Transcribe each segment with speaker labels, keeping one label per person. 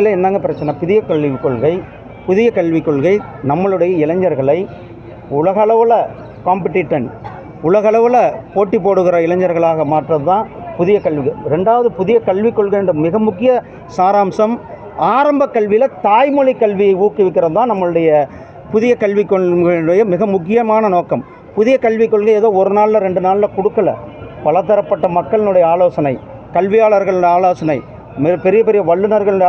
Speaker 1: பொறுத்தளவில் என்னங்க பிரச்சனை? புதிய கல்விக் கொள்கை நம்மளுடைய இளைஞர்களை உலகளவில் உலகளவில் போட்டி போடுகிற இளைஞர்களாக மாற்றது தான் புதிய கல்வி. ரெண்டாவது, புதிய கல்விக் கொள்கை என்ற மிக முக்கிய சாராம்சம் ஆரம்ப கல்வியில் தாய்மொழி கல்வியை ஊக்குவிக்கிறது தான் நம்மளுடைய புதிய கல்விக் கொள்கையுடைய மிக முக்கியமான நோக்கம். புதிய கல்விக் கொள்கை ஏதோ ஒரு நாளில் 2 நாளில் கொடுக்கல. பலதரப்பட்ட மக்களினுடைய ஆலோசனை, கல்வியாளர்கள் ஆலோசனை, பெரிய பெரிய வல்லுநர்கள்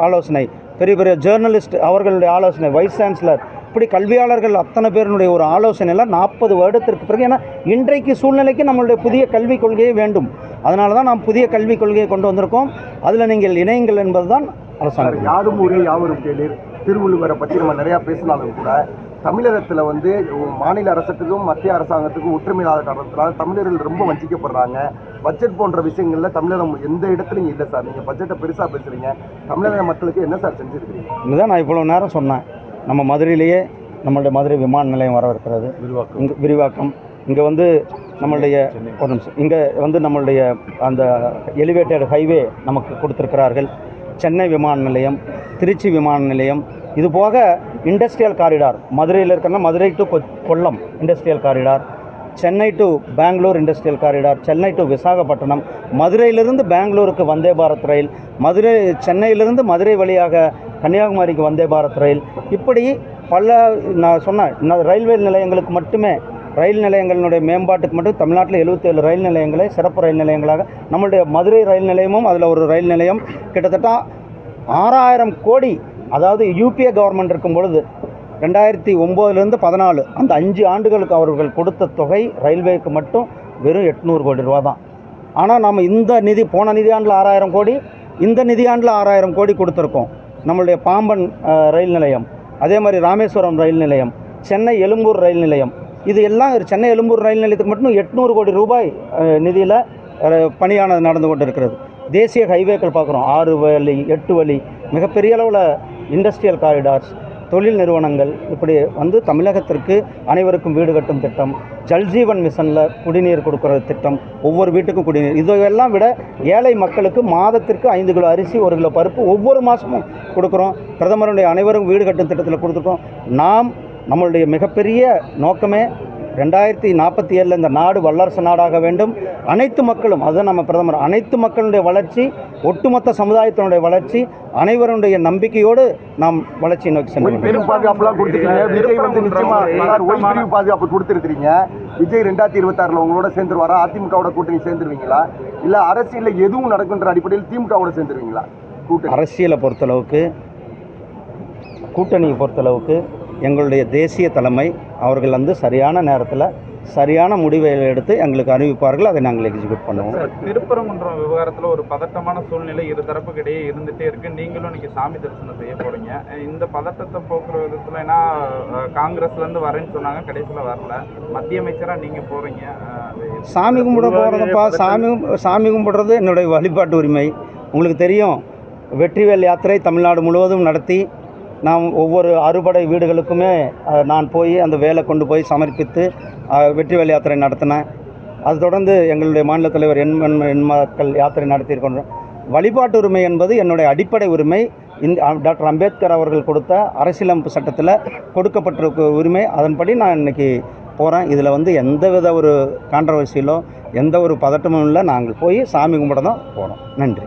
Speaker 1: ஆலோசனை, பெரிய பெரிய ஜேர்னலிஸ்ட் அவர்களுடைய ஆலோசனை, வைஸ் சான்சலர், இப்படி கல்வியாளர்கள் அத்தனை பேருடைய ஒரு ஆலோசனைலாம் 40 வருடத்திற்கு பிறகு. ஏன்னா இன்றைக்கு சூழ்நிலைக்கு நம்மளுடைய புதிய கல்விக் கொள்கையே வேண்டும். அதனால தான் நாம் புதிய கல்விக் கொள்கையை கொண்டு வந்திருக்கோம். அதில் நீங்கள் இணையுங்கள் என்பது தான் அரசாங்கம்.
Speaker 2: யாரும் ஊரே யாவரும் கேளீர் திருவள்ளுவரை பற்றி நம்ம நிறையா பேசினாலும் கூட தமிழகத்தில் மாநில அரசுக்கும் மத்திய அரசாங்கத்துக்கும் ஒற்றுமை இல்லாத காரணத்தினால தமிழர்கள் ரொம்ப வஞ்சிக்கப்படுறாங்க. பட்ஜெட் போன்ற விஷயங்களில் தமிழகம் எந்த இடத்துலையும் இல்லை சார். நீங்கள் பட்ஜெட்டை பெருசாக பேசுகிறீங்க, தமிழக மக்களுக்கு என்ன சார் செஞ்சுருக்கிறீங்க?
Speaker 1: இதுதான் நான் இவ்வளோ நேரம் சொன்னேன். நம்ம மதுரையிலேயே நம்மளுடைய மதுரை விமான நிலையம் வரவிருக்கிறது, விரிவாக்கம். இங்கே நம்மளுடைய ஒரு நிமிஷம், இங்கே நம்மளுடைய அந்த எலிவேட்டட் ஹைவே நமக்கு கொடுத்துருக்கிறார்கள். சென்னை விமான நிலையம், திருச்சி விமான நிலையம், இது போக இண்டஸ்ட்ரியல் காரிடார் மதுரையில் இருக்கிறனா Madurai to Kollam industrial corridor, Chennai to Bangalore industrial corridor, Chennai to Visakhapatnam, மதுரையிலிருந்து பெங்களூருக்கு வந்தே பாரத் ரயில், சென்னையிலிருந்து மதுரை வழியாக கன்னியாகுமரிக்கு வந்தே பாரத் ரயில், இப்படி நான் சொன்ன ரயில்வே நிலையங்களுக்கு மட்டுமே, ரயில் நிலையங்களினுடைய மேம்பாட்டுக்கு மட்டும் தமிழ்நாட்டில் 77 ரயில் நிலையங்களை சிறப்பு ரயில் நிலையங்களாக, நம்மளுடைய மதுரை ரயில் நிலையமும் அதில் ஒரு ரயில் நிலையம், கிட்டத்தட்ட 6000 கோடி. அதாவது யூபிஏ கவர்மெண்ட் இருக்கும் பொழுது 2009லேருந்து 14 அந்த 5 ஆண்டுகளுக்கு அவர்கள் கொடுத்த தொகை ரயில்வேக்கு மட்டும் வெறும் 800 கோடி ரூபா தான். ஆனால் நம்ம இந்த போன நிதியாண்டில் 6000 கோடி, இந்த நிதியாண்டில் 6000 கோடி கொடுத்துருக்கோம். நம்மளுடைய பாம்பன் ரயில் நிலையம், அதே மாதிரி ராமேஸ்வரம் ரயில் நிலையம், சென்னை எழும்பூர் ரயில் நிலையம், இது எல்லாம் சென்னை எழும்பூர் ரயில் நிலையத்துக்கு மட்டும் 800 கோடி ரூபாய் நிதியில் பணியானது நடந்து கொண்டு இருக்கிறது. தேசிய ஹைவேக்கள் பார்க்குறோம், 6 வழி 8 வழி, மிகப்பெரிய அளவில் இண்டஸ்ட்ரியல் காரிடார்ஸ், தொழில் நிறுவனங்கள், இப்படி தமிழகத்திற்கு அனைவருக்கும் வீடு கட்டும் திட்டம், ஜல்ஜீவன் மிஷனில் குடிநீர் கொடுக்குற திட்டம், ஒவ்வொரு வீட்டுக்கும் குடிநீர், இதையெல்லாம் விட ஏழை மக்களுக்கு மாதத்திற்கு 5 கிலோ அரிசி 1 கிலோ பருப்பு ஒவ்வொரு மாதமும் கொடுக்குறோம். பிரதமருடைய அனைவரும் வீடு கட்டும் திட்டத்தில் கொடுத்துருக்கோம். நம்மளுடைய மிகப்பெரிய நோக்கமே 2047 இந்த நாடு வல்லரசு நாடாக வேண்டும். அனைத்து மக்களும், அதுதான் நம்ம பிரதமர், அனைத்து மக்களுடைய வளர்ச்சி, ஒட்டுமொத்த சமுதாயத்தினுடைய வளர்ச்சி, அனைவருடைய நம்பிக்கையோடு நாம் வளர்ச்சியை நோக்கி சென்று
Speaker 2: பெரும் பாதுகாப்புலாம் கொடுத்துருக்கீங்க. விஜய் நிச்சயமாக பாதுகாப்பு கொடுத்துருக்கிறீங்க. விஜய் 2026 உங்களோட சேர்ந்துருவாரா? அதிமுகவோட கூட்டணி சேர்ந்துருவீங்களா? இல்லை அரசியலில் எதுவும் நடக்குன்ற அடிப்படையில் திமுகவோட சேர்ந்துருவீங்களா?
Speaker 1: அரசியலை பொறுத்தளவுக்கு, கூட்டணியை பொறுத்தளவுக்கு எங்களுடைய தேசிய தலைமை அவர்கள் சரியான நேரத்தில் சரியான முடிவை எடுத்து எங்களுக்கு அறிவிப்பார்கள். அதை நாங்கள் எக்ஸிக்யூட் பண்ணுவோம்.
Speaker 3: திருப்பரங்குன்றம் விவகாரத்தில் ஒரு பதட்டமான சூழ்நிலை இரு தரப்புக்கிடையே இருந்துகிட்டே இருக்குது. நீங்களும் இன்றைக்கி சாமி தரிசனம் செய்ய போகிறீங்க. இந்த பதட்டத்தை போக்குற விதத்தில், ஏன்னா காங்கிரஸ்லேருந்து வரேன்னு சொன்னாங்க, கடைசியில் வரல. மத்திய அமைச்சராக நீங்கள் போகிறீங்க,
Speaker 1: சாமி கும்பிட போகிறதுப்பா. சாமி கும்பிடுறது என்னுடைய வழிபாட்டு உரிமை. உங்களுக்கு தெரியும், வெற்றிவேல் யாத்திரை தமிழ்நாடு முழுவதும் நடத்தி நாம் ஒவ்வொரு அறுபடை வீடுகளுக்குமே நான் போய் அந்த வேலை கொண்டு போய் சமர்ப்பித்து வெற்றிவேல் யாத்திரை நடத்தினேன். அது தொடர்ந்து எங்களுடைய மாநில தலைவர் எண் மக்கள் யாத்திரை நடத்தியிருக்கின்றோம். வழிபாட்டு உரிமை என்பது என்னுடைய அடிப்படை உரிமை. டாக்டர் அம்பேத்கர் அவர்கள் கொடுத்த அரசியலமைப்பு சட்டத்தில் கொடுக்கப்பட்டிருக்க உரிமை. அதன்படி நான் இன்றைக்கி போகிறேன். இதில் எந்தவித ஒரு கான்ட்ரவர்சியிலோ எந்த ஒரு பதட்டமும் இல்லை. நாங்கள் போய் சாமி கும்பிட தான் போகிறோம். நன்றி.